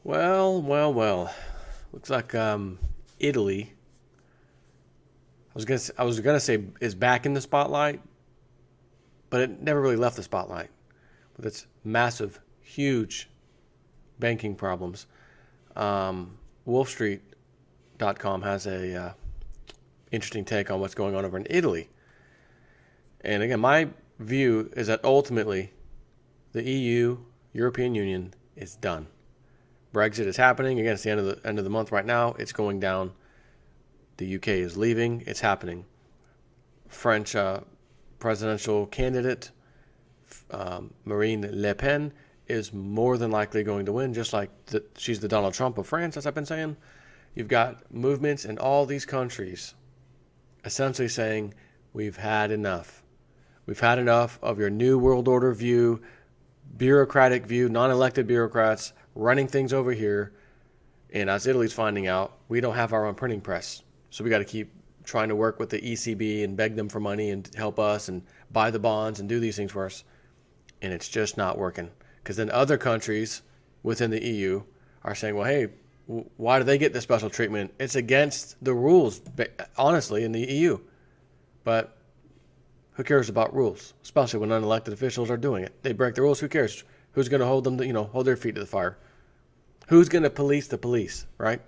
Well. Looks like Italy. I was gonna say is back in the spotlight, but it never really left the spotlight with its massive, huge banking problems. WolfStreet.com has a interesting take on what's going on over in Italy. And again, my view is that ultimately the EU, European Union, is done. Brexit is happening. Again, it's the end of the month right now. It's going down. The UK is leaving. It's happening. French presidential candidate Marine Le Pen is more than likely going to win, just like she's the Donald Trump of France, as I've been saying. You've got movements in all these countries essentially saying, we've had enough. We've had enough of your new world order view, bureaucratic view, non-elected bureaucrats running things over here. And as Italy's finding out, we don't have our own printing press. So we got to keep trying to work with the ECB and beg them for money and help us and buy the bonds and do these things for us. And it's just not working. Because then other countries within the EU are saying, well, hey, why do they get this special treatment? It's against the rules, honestly, in the EU. But who cares about rules, especially when unelected officials are doing it? They break the rules. Who cares? Who's going to hold them, hold their feet to the fire? Who's going to police the police, right?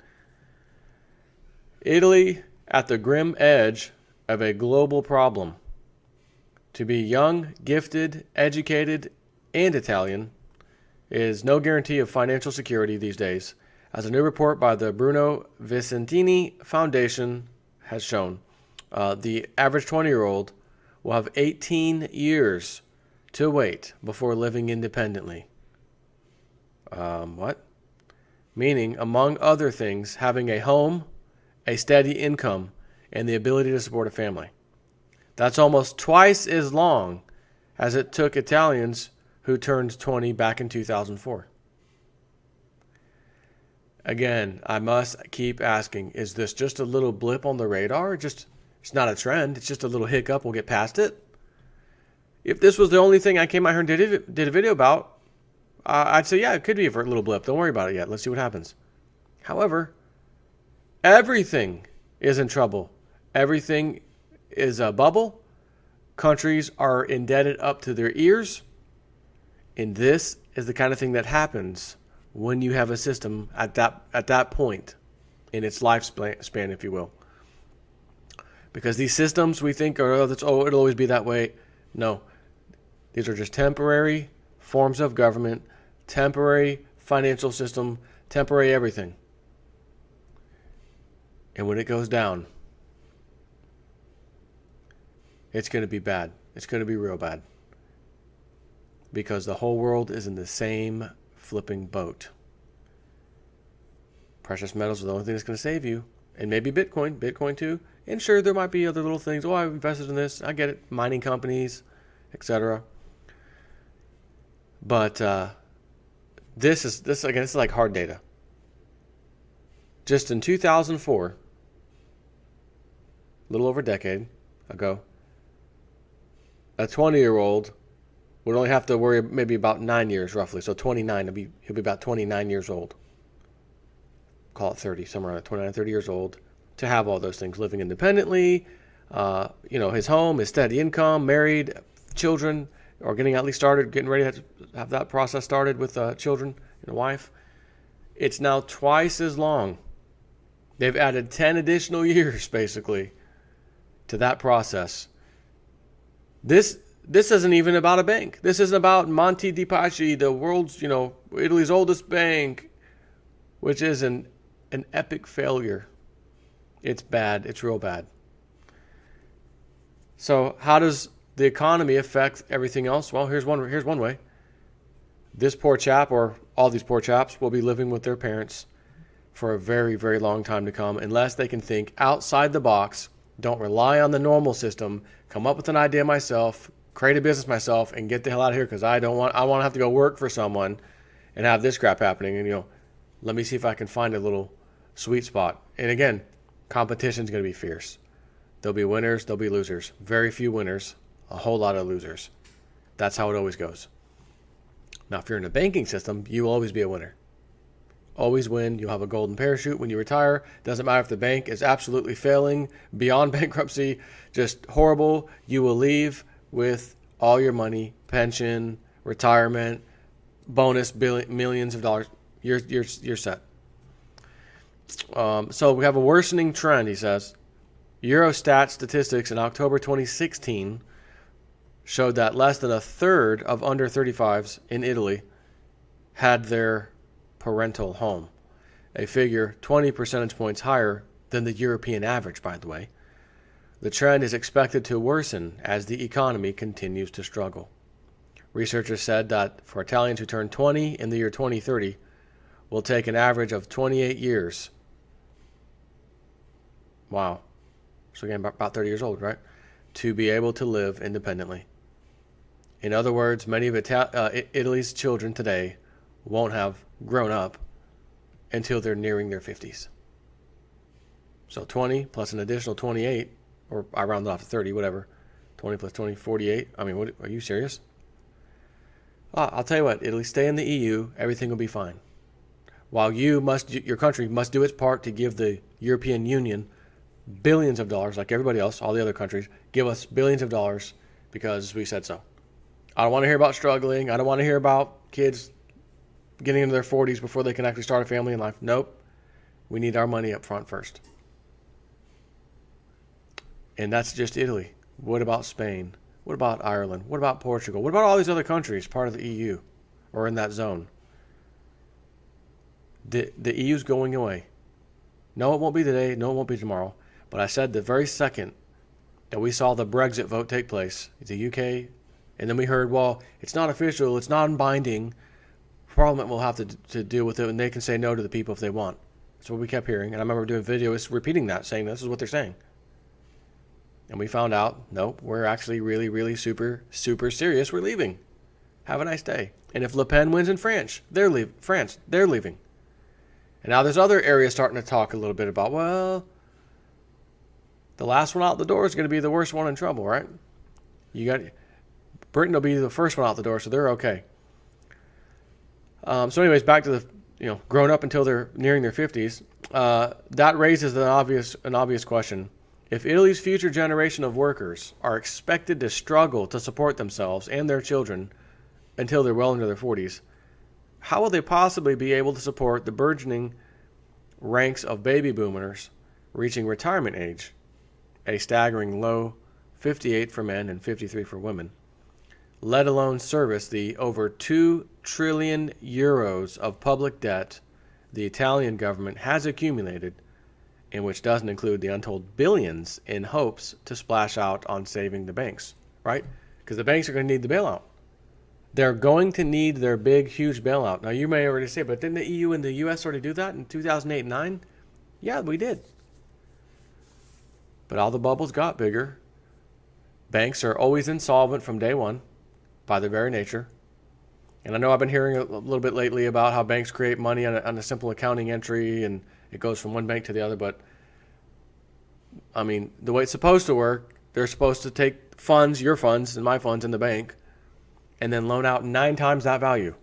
Italy at the grim edge of a global problem. To be young, gifted, educated, and Italian is no guarantee of financial security these days, as a new report by the Bruno Vicentini Foundation has shown. The average 20-year-old will have 18 years to wait before living independently. What? Meaning, among other things, having a home, a steady income, and the ability to support a family. That's almost twice as long as it took Italians who turned 20 back in 2004. Again, I must keep asking, is this just a little blip on the radar? It's not a trend. It's just a little hiccup. We'll get past it. If this was the only thing I came out here and did a video about, I'd say, yeah, it could be for a little blip. Don't worry about it yet. Let's see what happens. However, everything is in trouble. Everything is a bubble. Countries are indebted up to their ears. And this is the kind of thing that happens when you have a system at that point in its lifespan, if you will. Because these systems we think it'll always be that way. No. These are just temporary forms of government, temporary financial system, temporary everything. And when it goes down, it's going to be bad. It's going to be real bad. Because the whole world is in the same flipping boat. Precious metals are the only thing that's going to save you. And maybe Bitcoin too. And sure, there might be other little things. Oh, I've invested in this. I get it. Mining companies, etc. But this is like hard data. Just in 2004, a little over a decade ago, a 20-year-old would only have to worry maybe about 9 years roughly. So 29, he'll be about 29 years old. Call it 30, somewhere around 29, 30 years old, to have all those things, living independently, his home, his steady income, married, children, or getting at least started, getting ready to have that process started with children and a wife. It's now twice as long. They've added 10 additional years, basically, to that process. This isn't even about a bank. This isn't about Monte dei Paschi, the world's, Italy's oldest bank, which is an epic failure. It's bad. It's real bad. So how does the economy affect everything else? Well, here's one way. This poor chap, or all these poor chaps, will be living with their parents for a very, very long time to come, unless they can think outside the box, don't rely on the normal system, come up with an idea myself, create a business myself, and get the hell out of here, because I want to have to go work for someone and have this crap happening. And let me see if I can find a little sweet spot. And again, competition's going to be fierce. There'll be winners, there'll be losers. Very few winners, a whole lot of losers. That's how it always goes. Now, if you're in a banking system, you will always be a winner. always win. You'll have a golden parachute when you retire. Doesn't matter if the bank is absolutely failing, beyond bankruptcy, just horrible. You will leave with all your money, pension, retirement, bonus, millions of dollars. You're set. So we have a worsening trend, he says. Eurostat statistics in October 2016 showed that less than a third of under 35s in Italy had their parental home, a figure 20 percentage points higher than the European average, by the way. The trend is expected to worsen as the economy continues to struggle. Researchers said that for Italians who turn 20 in the year 2030, will take an average of 28 years. Wow. So again, about 30 years old, right? To be able to live independently. In other words, many of Italy's children today won't have grown up until they're nearing their 50s. So 20 plus an additional 28, or I round it off to 30, whatever. 20 plus 20, 48. I mean, what, are you serious? I'll tell you what, Italy, stay in the EU, everything will be fine. While your country must do its part to give the European Union billions of dollars, like everybody else, all the other countries, give us billions of dollars because we said so. I don't want to hear about struggling. I don't want to hear about kids getting into their 40s before they can actually start a family in life. Nope. We need our money up front first. And that's just Italy. What about Spain? What about Ireland? What about Portugal? What about all these other countries part of the EU or in that zone? The EU's going away. No, it won't be today. No, it won't be tomorrow. But I said the very second that we saw the Brexit vote take place, the UK, and then we heard, well, it's not official, it's non-binding. Parliament will have to deal with it, and they can say no to the people if they want. That's what we kept hearing. And I remember doing videos repeating that, saying this is what they're saying. And we found out, nope, we're actually really, really super, super serious. We're leaving. Have a nice day. And if Le Pen wins in France, they're leaving. And now there's other areas starting to talk a little bit about, well, the last one out the door is going to be the worst one in trouble, right? Britain will be the first one out the door, so they're okay. So anyways, back to the, grown up until they're nearing their 50s. That raises an obvious question. If Italy's future generation of workers are expected to struggle to support themselves and their children until they're well into their 40s, how will they possibly be able to support the burgeoning ranks of baby boomers reaching retirement age, a staggering low 58 for men and 53 for women, let alone service the over 2 trillion euros of public debt the Italian government has accumulated, and which doesn't include the untold billions in hopes to splash out on saving the banks, right? Because the banks are going to need the bailout. They're going to need their big, huge bailout. Now, you may already say, but didn't the EU and the US already do that in 2008 and 9? Yeah, we did. But all the bubbles got bigger. Banks are always insolvent from day one by their very nature. And I know I've been hearing a little bit lately about how banks create money on a simple accounting entry and it goes from one bank to the other. But, I mean, the way it's supposed to work, they're supposed to take funds, your funds and my funds in the bank, and then loan out 9 times that value.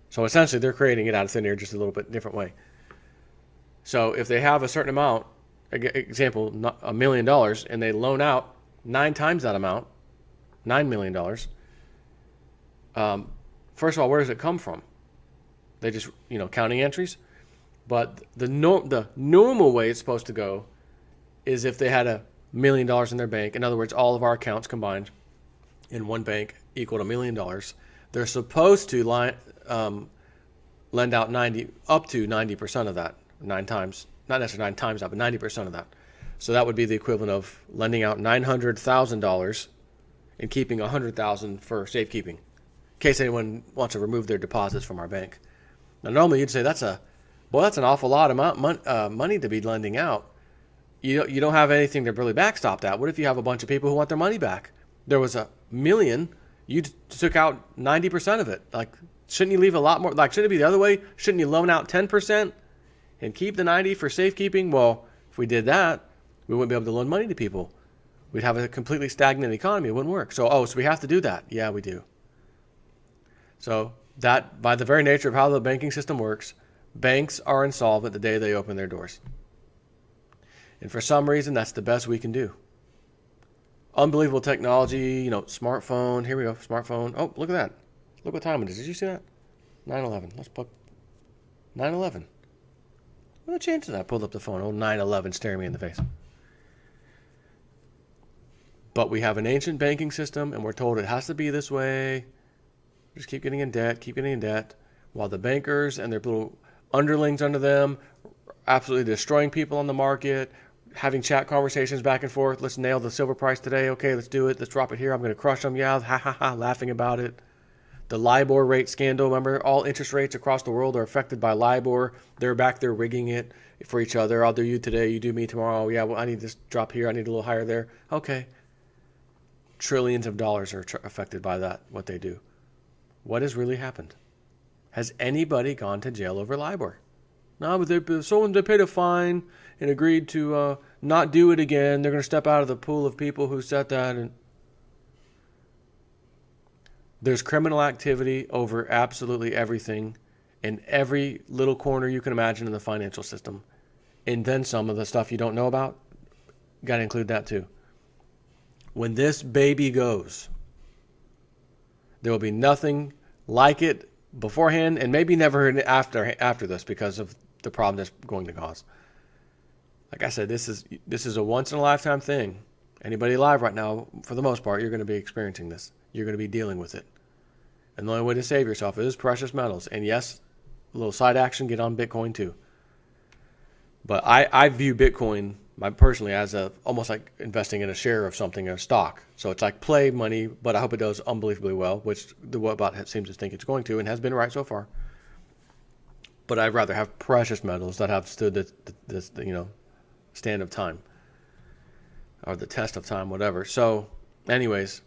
So essentially, they're creating it out of thin air just a little bit different way. So if they have a certain amount, example, $1 million, and they loan out 9 times that amount, $9 million, first of all, where does it come from? They just, counting entries. But the normal way it's supposed to go is if they had $1 million in their bank. In other words, all of our accounts combined in one bank equal to $1 million. They're supposed to lend out up to 90% of that, 9 times, not necessarily 9 times that, but 90% of that. So that would be the equivalent of lending out $900,000 and keeping $100,000 for safekeeping, in case anyone wants to remove their deposits from our bank. Now, normally you'd say that's an awful lot of money to be lending out. You don't have anything to really backstop that. What if you have a bunch of people who want their money back? There was $1 million. You took out 90% of it. Like, shouldn't you leave a lot more? Like, shouldn't it be the other way? Shouldn't you loan out 10% and keep the 90 for safekeeping? Well, if we did that, we wouldn't be able to loan money to people. We'd have a completely stagnant economy. It wouldn't work. So we have to do that. Yeah, we do. So that, by the very nature of how the banking system works, Banks are insolvent the day they open their doors. And for some reason, that's the best we can do. Unbelievable technology, smartphone. Here we go, smartphone. Oh, look at that. Look what time it is. Did you see that? 9/11. Let's put 9/11. What are the chances I pulled up the phone? Oh, 9/11 staring me in the face. But we have an ancient banking system, and we're told it has to be this way. Just keep getting in debt, while the bankers and their little underlings under them absolutely destroying people on the market, having chat conversations back and forth. Let's nail the silver price today. Okay, let's do it. Let's drop it here. I'm going to crush them. Yeah, ha ha ha, laughing about it. The LIBOR rate scandal. Remember, all interest rates across the world are affected by LIBOR. They're back there rigging it for each other. I'll do you today. You do me tomorrow. Yeah, well, I need this drop here. I need a little higher there. Okay. Trillions of dollars are affected by that, what they do. What has really happened? Has anybody gone to jail over LIBOR? No, but they paid a fine and agreed to not do it again. They're going to step out of the pool of people who said that. And there's criminal activity over absolutely everything in every little corner you can imagine in the financial system. And then some of the stuff you don't know about, got to include that too. When this baby goes, there will be nothing like it beforehand, and maybe never after this, because of the problem that's going to cause. Like I said, this is a once in a lifetime thing. Anybody alive right now, for the most part, you're going to be experiencing this. You're going to be dealing with it. And the only way to save yourself is precious metals. And yes, a little side action, get on Bitcoin too. But I view Bitcoin personally as almost like investing in a share of something, a stock. So it's like play money, but I hope it does unbelievably well, which the Whatbot seems to think it's going to, and has been right so far. But I'd rather have precious metals that have stood this stand of time, or the test of time, whatever. So, anyways,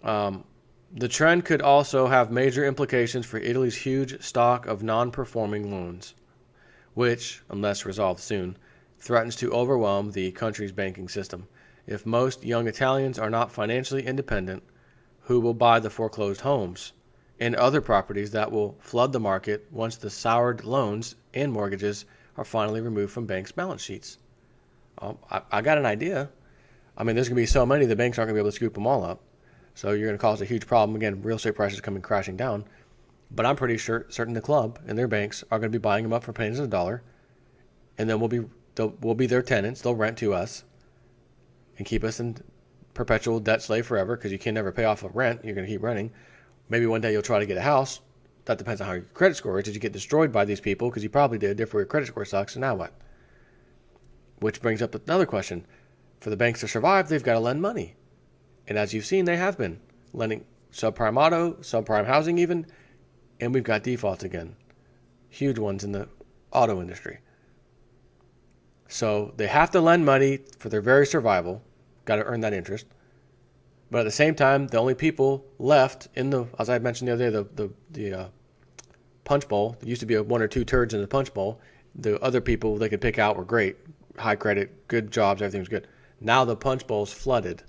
the trend could also have major implications for Italy's huge stock of non-performing loans, which, unless resolved soon, threatens to overwhelm the country's banking system. If most young Italians are not financially independent, who will buy the foreclosed homes and other properties that will flood the market once the soured loans and mortgages are finally removed from banks' balance sheets? I got an idea. I mean, there's going to be so many, the banks aren't going to be able to scoop them all up. So you're going to cause a huge problem. Again, real estate prices coming crashing down. But I'm pretty certain the club and their banks are going to be buying them up for pennies on the dollar. And then we'll be their tenants. They'll rent to us and keep us in perpetual debt slave forever, because you can never pay off a rent. You're going to keep renting. Maybe one day you'll try to get a house. That depends on how your credit score is. Did you get destroyed by these people? Because you probably did. Therefore, your credit score sucks. And now what? Which brings up another question. For the banks to survive, they've got to lend money. And as you've seen, they have been lending subprime auto, subprime housing even, and we've got defaults again. Huge ones in the auto industry. So they have to lend money for their very survival. Got to earn that interest. But at the same time, the only people left in the, as I mentioned the other day, the punch bowl, there used to be one or two turds in the punch bowl. The other people they could pick out were great. High credit, good jobs, everything was good. Now the punch bowl's flooded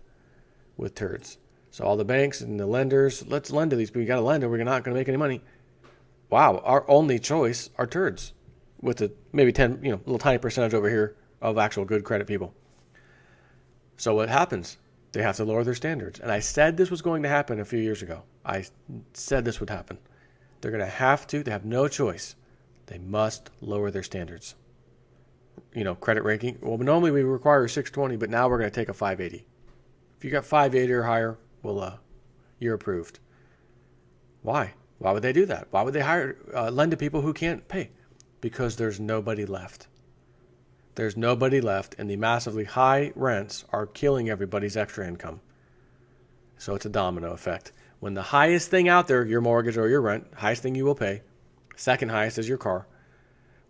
with turds. So all the banks and the lenders, let's lend to these people. You got to lend or we're not going to make any money. Wow, our only choice are turds, with the maybe 10, little tiny percentage over here of actual good credit people. So what happens? They have to lower their standards. And I said this was going to happen a few years ago. I said this would happen. They're going to have to. They have no choice. They must lower their standards. Credit ranking. Well, normally we require a 620, but now we're going to take a 580. If you got 580 or higher, well, you're approved. Why? Why would they do that? Why would they lend to people who can't pay? Because there's nobody left. There's nobody left, and the massively high rents are killing everybody's extra income. So it's a domino effect. When the highest thing out there, your mortgage or your rent, highest thing you will pay, second highest is your car.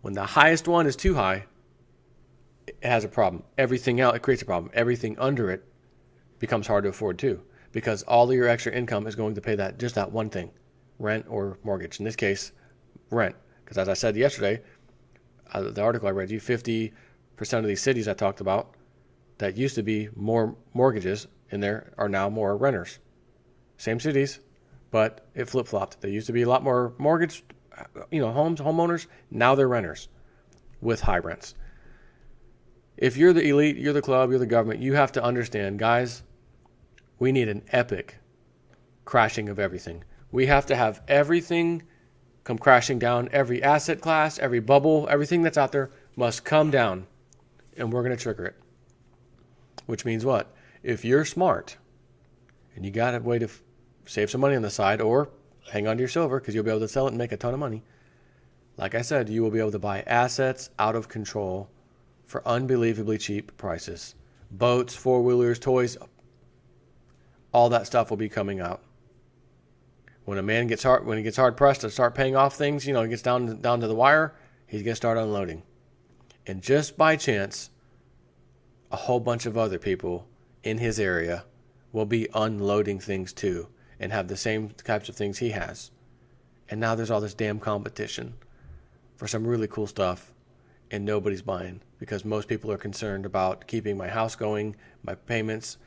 When the highest one is too high, it has a problem. Everything else, it creates a problem. Everything under it becomes hard to afford too, because all of your extra income is going to pay just that one thing, rent or mortgage. In this case, rent. Because as I said yesterday, the article I read you, 50% of these cities I talked about that used to be more mortgages in there are now more renters. Same cities, but it flip-flopped. There used to be a lot more mortgage homeowners, now they're renters with high rents. If you're the elite, you're the club, you're the government, you have to understand, guys, we need an epic crashing of everything. We have to have everything come crashing down. Every asset class, every bubble, everything that's out there must come down, and we're going to trigger it. Which means what? If you're smart and you got a way to save some money on the side, or hang on to your silver because you'll be able to sell it and make a ton of money, like I said, you will be able to buy assets out of control for unbelievably cheap prices. Boats, four-wheelers, toys, all that stuff will be coming out. When he gets hard pressed to start paying off things, he gets down to the wire, he's going to start unloading. And just by chance, a whole bunch of other people in his area will be unloading things too and have the same types of things he has. And now there's all this damn competition for some really cool stuff, and nobody's buying because most people are concerned about keeping my house going, my payments,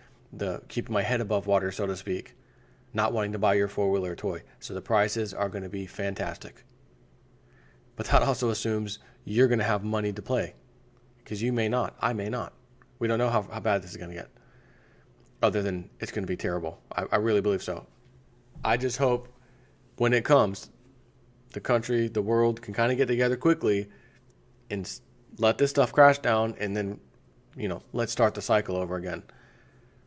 keeping my head above water, so to speak, not wanting to buy your four-wheeler toy. So the prices are going to be fantastic. But that also assumes you're going to have money to play, because you may not. I may not. We don't know how bad this is going to get, other than it's going to be terrible. I really believe so. I just hope when it comes, the country, the world can kind of get together quickly and let this stuff crash down, and then, let's start the cycle over again.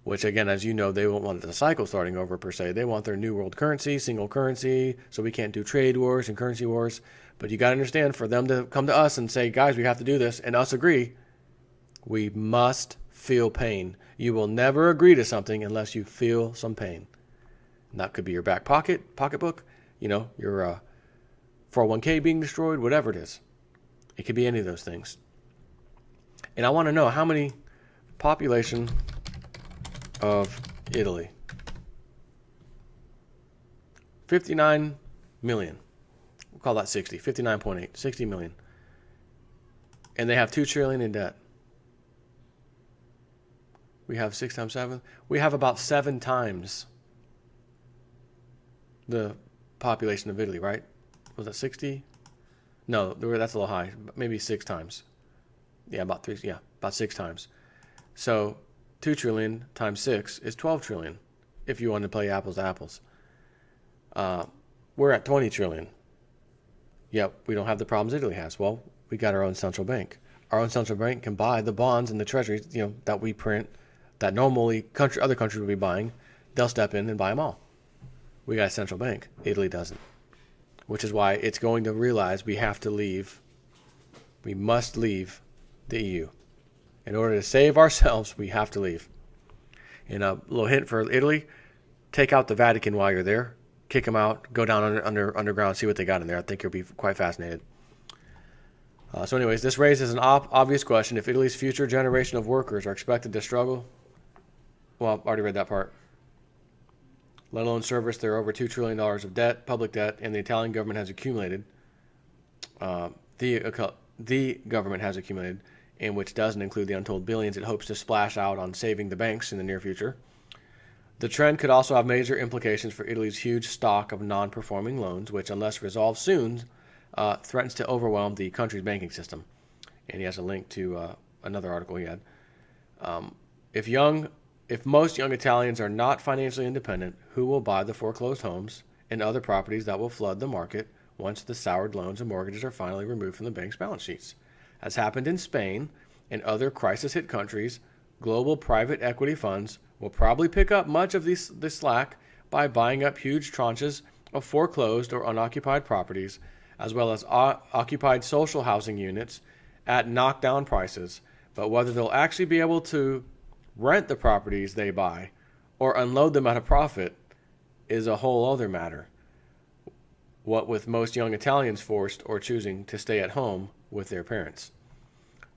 Which, again, as you know, they won't want the cycle starting over per se. They want their new world currency, single currency, so we can't do trade wars and currency wars. But you got to understand, for them to come to us and say, guys, we have to do this, and us agree, we must feel pain. You will never agree to something unless you feel some pain. And that could be your back pocketbook, your 401k being destroyed, whatever it is. It could be any of those things. And I want to know how many population of Italy. 59 million. We'll call that 60. 59.8. 60 million. And they have $2 trillion in debt. We have 6 times 7. We have about 7 times the population of Italy, right? Was that 60? No, that's a little high. Maybe 6 times. Yeah, about 6 times. So 2 trillion times 6 is 12 trillion if you want to play apples to apples. We're at 20 trillion. Yep, we don't have the problems Italy has. Well, we got our own central bank. Our own central bank can buy the bonds and the treasuries, that we print, that normally other countries would be buying. They'll step in and buy them all. We got a central bank. Italy doesn't. Which is why it's going to realize we have to leave. We must leave the EU. In order to save ourselves, we have to leave. And a little hint for Italy, take out the Vatican while you're there. Kick them out. Go down underground, see what they got in there. I think you'll be quite fascinated. So anyways, this raises an obvious question. If Italy's future generation of workers are expected to struggle, well, I've already read that part, let alone service their over $2 trillion of debt, public debt, and the Italian government has accumulated, the government has accumulated, and which doesn't include the untold billions it hopes to splash out on saving the banks in the near future. The trend could also have major implications for Italy's huge stock of non-performing loans, which, unless resolved soon, threatens to overwhelm the country's banking system. And he has a link to another article he had. If most young Italians are not financially independent, who will buy the foreclosed homes and other properties that will flood the market once the soured loans and mortgages are finally removed from the bank's balance sheets? As happened in Spain and other crisis-hit countries, global private equity funds will probably pick up much of this slack by buying up huge tranches of foreclosed or unoccupied properties, as well as occupied social housing units at knockdown prices. But whether they'll actually be able to rent the properties they buy or unload them at a profit is a whole other matter. What with most young Italians forced or choosing to stay at home with their parents.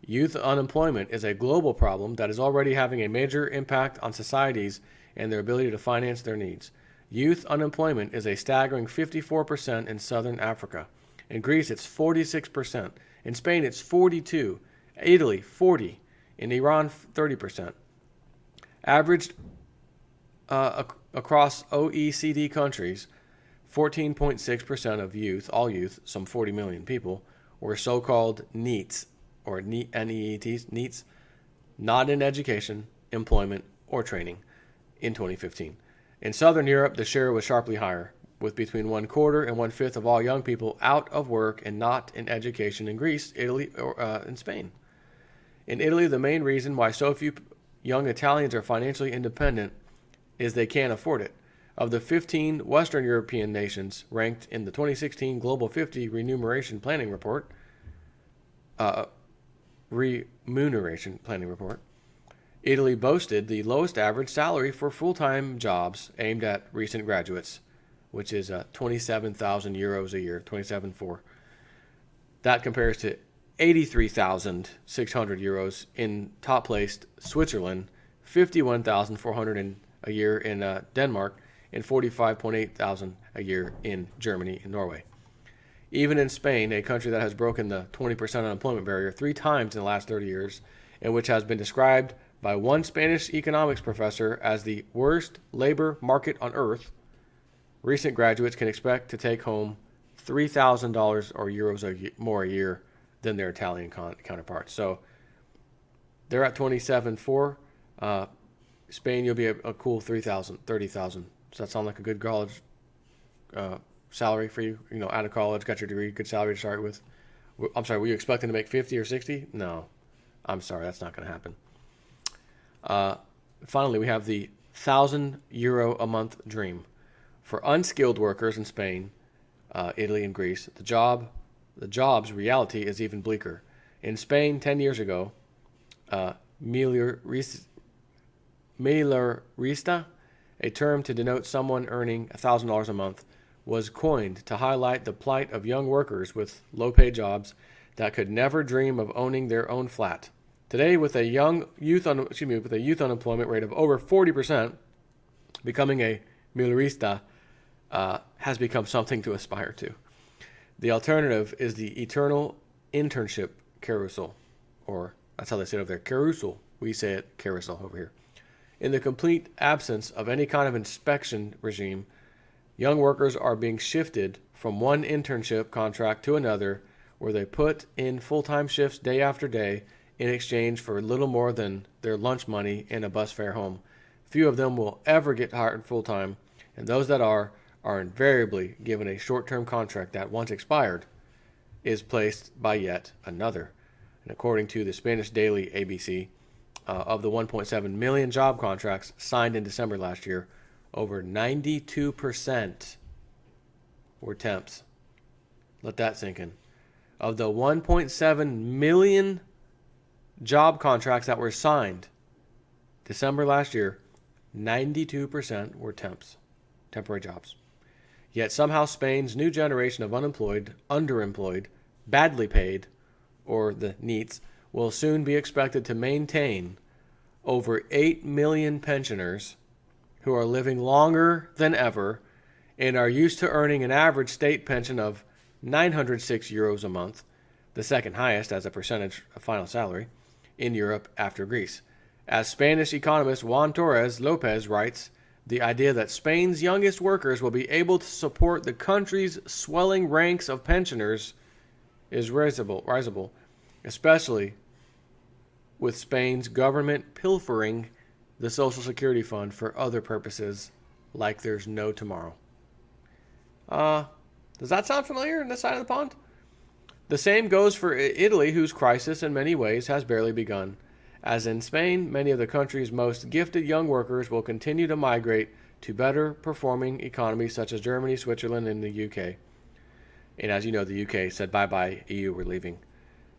Youth unemployment is a global problem that is already having a major impact on societies and their ability to finance their needs. Youth unemployment is a staggering 54% in southern Africa. In Greece, it's 46%. In Spain, it's 42%. Italy, 40%. In Iran, 30%. Averaged across OECD countries, 14.6% of youth, all youth, some 40 million people, were so-called NEETs, or NEETs, NEETs, not in education, employment, or training in 2015. In Southern Europe, the share was sharply higher, with between 1/4 and 1/5 of all young people out of work and not in education in Greece, Italy, or in Spain. In Italy, the main reason why so few young Italians are financially independent is they can't afford it. Of the 15 Western European nations ranked in the 2016 Global 50 Remuneration Planning Report, Italy boasted the lowest average salary for full-time jobs aimed at recent graduates, which is 27,000 euros a year, 27.4. That compares to 83,600 euros in top-placed Switzerland, 51,400 a year in Denmark, and 45.8 thousand a year in Germany and Norway. Even in Spain, a country that has broken the 20% unemployment barrier 3 times in the last 30 years, and which has been described by one Spanish economics professor as the worst labor market on earth, recent graduates can expect to take home $3,000 or euros more a year than their Italian counterparts. So they're at 27.4. Spain, you'll be a cool 3,000, 30,000. Does that sound like a good college salary for you? You know, out of college, got your degree, good salary to start with. I'm sorry, were you expecting to make 50 or 60? No. I'm sorry, that's not going to happen. Finally, we have the €1,000 a month dream. For unskilled workers in Spain, Italy, and Greece, the job's reality is even bleaker. In Spain, 10 years ago, Milerista, a term to denote someone earning $1,000 a month, was coined to highlight the plight of young workers with low-paid jobs that could never dream of owning their own flat. Today, with a youth unemployment rate of over 40%, becoming a Milerista has become something to aspire to. The alternative is the eternal internship carousel, or that's how they say it over there, carousel. We say it carousel over here. In the complete absence of any kind of inspection regime, young workers are being shifted from one internship contract to another, where they put in full-time shifts day after day in exchange for little more than their lunch money and a bus fare home. Few of them will ever get hired full-time, and those that are invariably given a short-term contract that, once expired, is placed by yet another. And according to the Spanish daily ABC, of the 1.7 million job contracts signed in December last year, over 92% were temps. Let that sink in. Of the 1.7 million job contracts that were signed December last year, 92% were temps, temporary jobs. Yet somehow Spain's new generation of unemployed, underemployed, badly paid, or the NEETs, will soon be expected to maintain over 8 million pensioners who are living longer than ever and are used to earning an average state pension of 906 euros a month, the second highest as a percentage of final salary, in Europe after Greece. As Spanish economist Juan Torres Lopez writes, the idea that Spain's youngest workers will be able to support the country's swelling ranks of pensioners is risible, especially with Spain's government pilfering the Social Security Fund for other purposes like there's no tomorrow. Does that sound familiar on this side of the pond? The same goes for Italy, whose crisis in many ways has barely begun. As in Spain, many of the country's most gifted young workers will continue to migrate to better performing economies such as Germany, Switzerland, and the UK. And as you know, the UK said bye-bye, EU, we're leaving.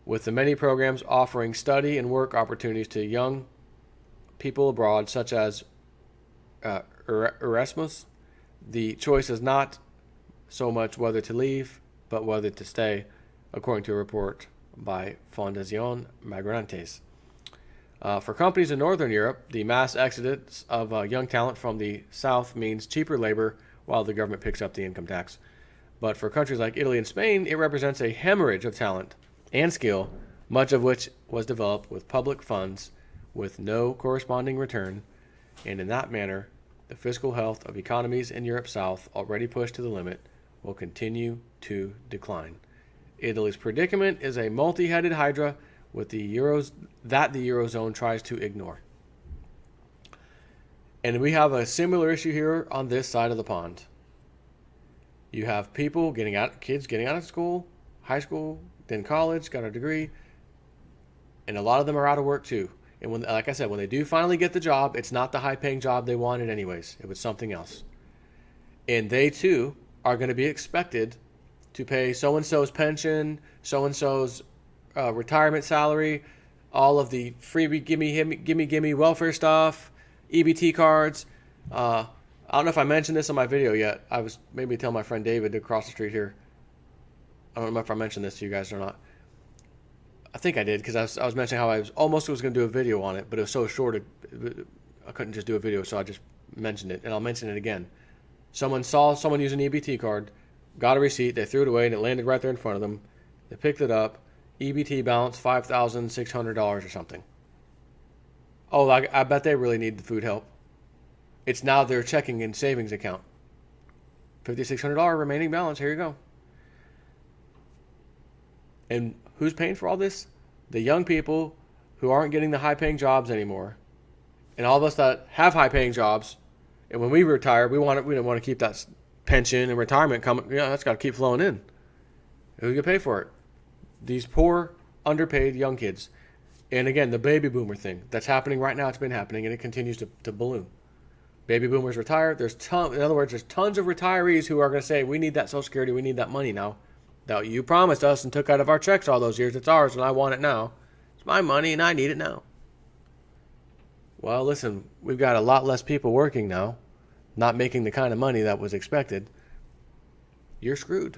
With the many programs offering study and work opportunities to young people abroad, such as Erasmus, the choice is not so much whether to leave, but whether to stay, according to a report by Fondazione Migrantes. For companies in Northern Europe, the mass exodus of young talent from the South means cheaper labor while the government picks up the income tax. But for countries like Italy and Spain, it represents a hemorrhage of talent and skill, much of which was developed with public funds with no corresponding return, and in that manner, the fiscal health of economies in Europe South, already pushed to the limit, will continue to decline. Italy's predicament is a multi-headed hydra with the Eurozone tries to ignore. And we have a similar issue here on this side of the pond. You have people kids getting out of school, high school, then college, got a degree, and a lot of them are out of work too. And when, like I said, when they do finally get the job, it's not the high-paying job they wanted anyways. It was something else. And they too are going to be expected to pay so-and-so's pension, so-and-so's retirement salary, all of the freebie gimme welfare stuff, EBT cards. I don't know if I mentioned this in my video yet. I was maybe telling my friend David across the street here. I don't know if I mentioned this to you guys or not. I think I did, because I was mentioning how I was going to do a video on it, but it was so short I couldn't just do a video, so I just mentioned it, and I'll mention it again. Someone saw someone use an EBT card, got a receipt, they threw it away, and it landed right there in front of them. They picked it up, EBT balance $5,600 or something. Oh, I bet they really need the food help. It's now their checking and savings account. $5,600 remaining balance, here you go. And who's paying for all this? The young people who aren't getting the high-paying jobs anymore. And all of us that have high-paying jobs, and when we retire, we don't want to keep that pension and retirement coming. Yeah, that's got to keep flowing in. Who's going to pay for it? These poor, underpaid young kids. And again, the baby boomer thing. That's happening right now. It's been happening, and it continues to balloon. Baby boomers retire. In other words, there's tons of retirees who are going to say, we need that Social Security, we need that money now. That you promised us and took out of our checks all those years. It's ours, and I want it now. It's my money, and I need it now. Well, listen, we've got a lot less people working now, not making the kind of money that was expected. You're screwed.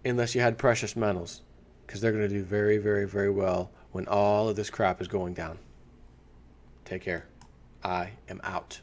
Unless you had precious metals, because they're going to do very, very, very well when all of this crap is going down. Take care. I am out.